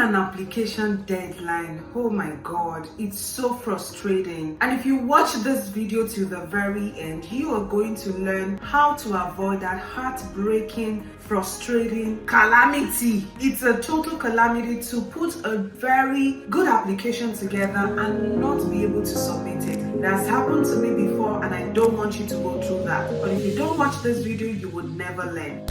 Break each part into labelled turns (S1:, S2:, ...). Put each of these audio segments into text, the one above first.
S1: an application deadline, oh my god, it's so frustrating. And if you watch this video till the very end, you are going to learn how to avoid that heartbreaking, frustrating calamity. It's a total calamity to put a very good application together and not be able to submit it. That's happened to me before, and I don't want you to go through that. But if you don't watch this video, you would never learn.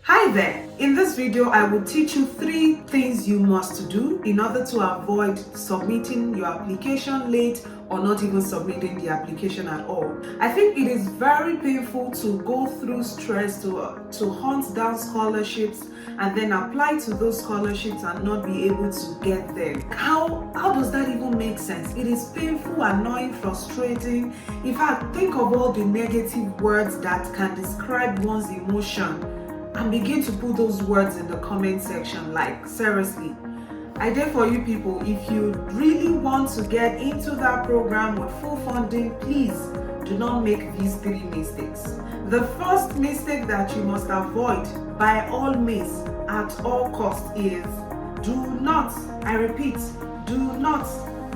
S1: Hi there! In this video, I will teach you 3 things you must do in order to avoid submitting your application late or not even submitting the application at all. I think it is very painful to go through stress to hunt down scholarships and then apply to those scholarships and not be able to get them. How does that even make sense? It is painful, annoying, frustrating. In fact, think of all the negative words that can describe one's emotion and begin to put those words in the comment section. Like, seriously, I dare for you people, if you really want to get into that program with full funding, please do not make these 3 mistakes. The first mistake that you must avoid by all means at all costs is do not, I repeat, do not,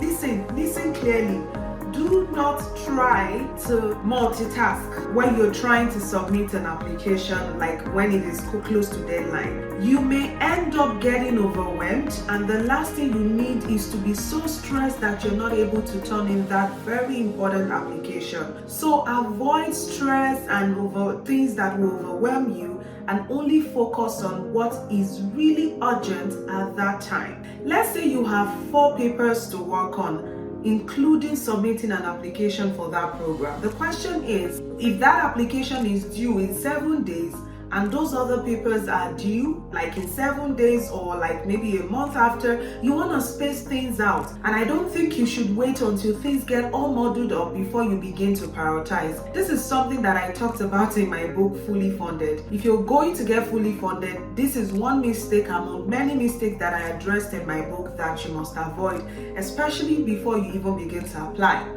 S1: listen clearly, do not try to multitask when you're trying to submit an application, like when it is close to deadline. You may end up getting overwhelmed, and the last thing you need is to be so stressed that you're not able to turn in that very important application. So avoid stress and over things that will overwhelm you, and only focus on what is really urgent at that time. Let's say you have 4 papers to work on, including submitting an application for that program. The question is, if that application is due in 7 days and those other papers are due like in 7 days or like maybe a month after, you want to space things out. And I don't think you should wait until things get all muddled up before you begin to prioritize. This is something that I talked about in my book, Fully Funded. If you're going to get fully funded, this is one mistake among many mistakes that I addressed in my book that you must avoid, especially before you even begin to apply.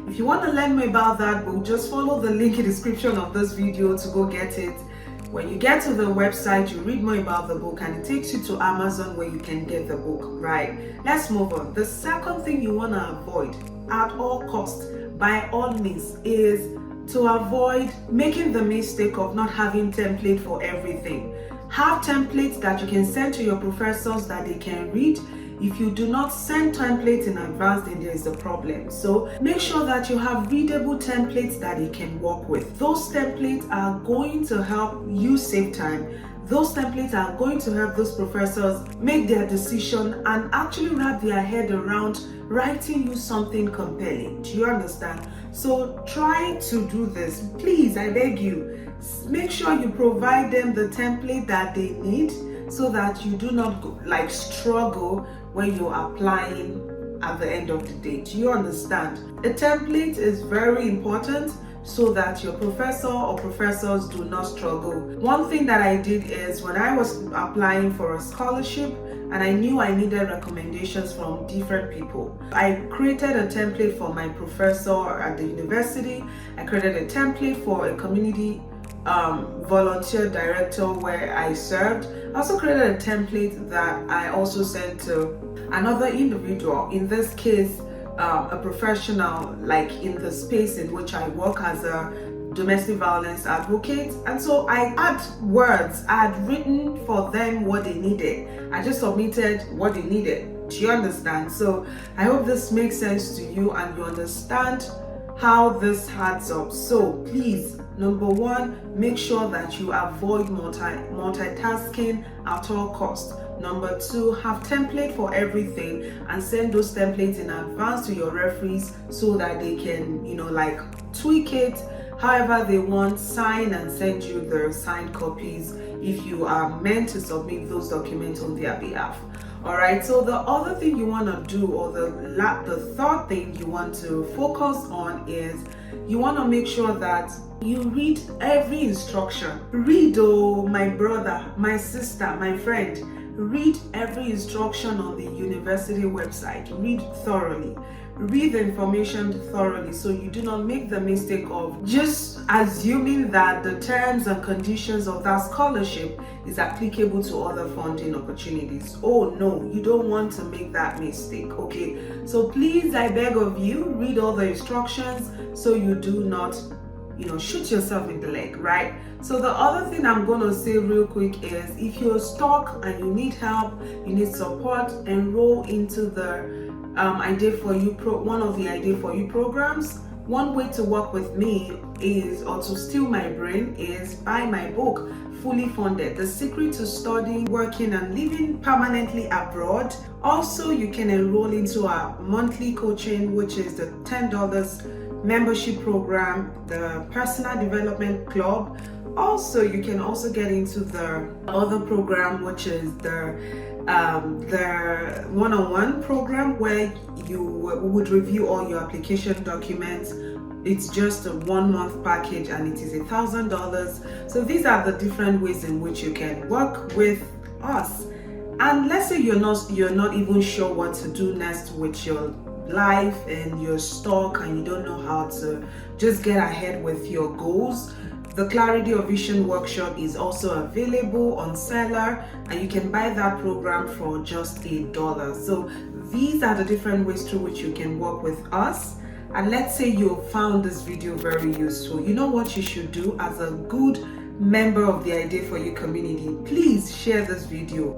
S1: If you want to learn more about that book, just follow the link in the description of this video to go get it. When you get to the website, you read more about the book and it takes you to Amazon where you can get the book, right? Let's move on. The second thing you want to avoid at all costs, by all means, is to avoid making the mistake of not having template for everything. Have templates that you can send to your professors that they can read. If you do not send templates in advance, then there is a problem. So make sure that you have readable templates that you can work with. Those templates are going to help you save time. Those templates are going to help those professors make their decision and actually wrap their head around writing you something compelling. Do you understand? So try to do this. Please, I beg you, make sure you provide them the template that they need so that you do not struggle when you're applying at the end of the day. Do you understand? A template is very important so that your professor or professors do not struggle. One thing that I did is when I was applying for a scholarship and I knew I needed recommendations from different people, I created a template for my professor at the university. I created a template for a community volunteer director where I served. I also created a template that I also sent to another individual, in this case a professional, like in the space in which I work as a domestic violence advocate. And so I had words, I had written for them what they needed. I just submitted what they needed. Do you understand? So I hope this makes sense to you and you understand how this adds up. So please, number 1, make sure that you avoid multitasking at all costs. Number 2, have template for everything and send those templates in advance to your referees so that they can, tweak it however they want, sign and send you the signed copies if you are meant to submit those documents on their behalf. Alright, so the other thing you want to do, or the third thing you want to focus on, is you want to make sure that you read every instruction. Read, oh my brother, my sister, my friend, read every instruction on the university website. Read thoroughly. read the information thoroughly so you do not make the mistake of just assuming that the terms and conditions of that scholarship is applicable to other funding opportunities. Oh no, you don't want to make that mistake, okay? So please, I beg of you, read all the instructions so you do not shoot yourself in the leg, right? So the other thing I'm going to say real quick is, if you're stuck and you need help, you need support, enroll into the one of the Idea for You programs. One way to work with me is, or to steal my brain, is buy my book, Fully Funded: The Secret to Studying, Working and Living Permanently Abroad. Also, you can enroll into our monthly coaching, which is the $10 membership program, the Personal Development Club. Also, you can also get into the other program, which is the one-on-one program, where you would review all your application documents. It's just a 1-month package and it is $1,000. So these are the different ways in which you can work with us. And let's say you're not even sure what to do next with your life and you're stuck and you don't know how to just get ahead with your goals. The Clarity of Vision workshop is also available on Seller, and you can buy that program for just $8. So these are the different ways through which you can work with us. And let's say you found this video very useful. You know what you should do as a good member of the Idea for You community? Please share this video.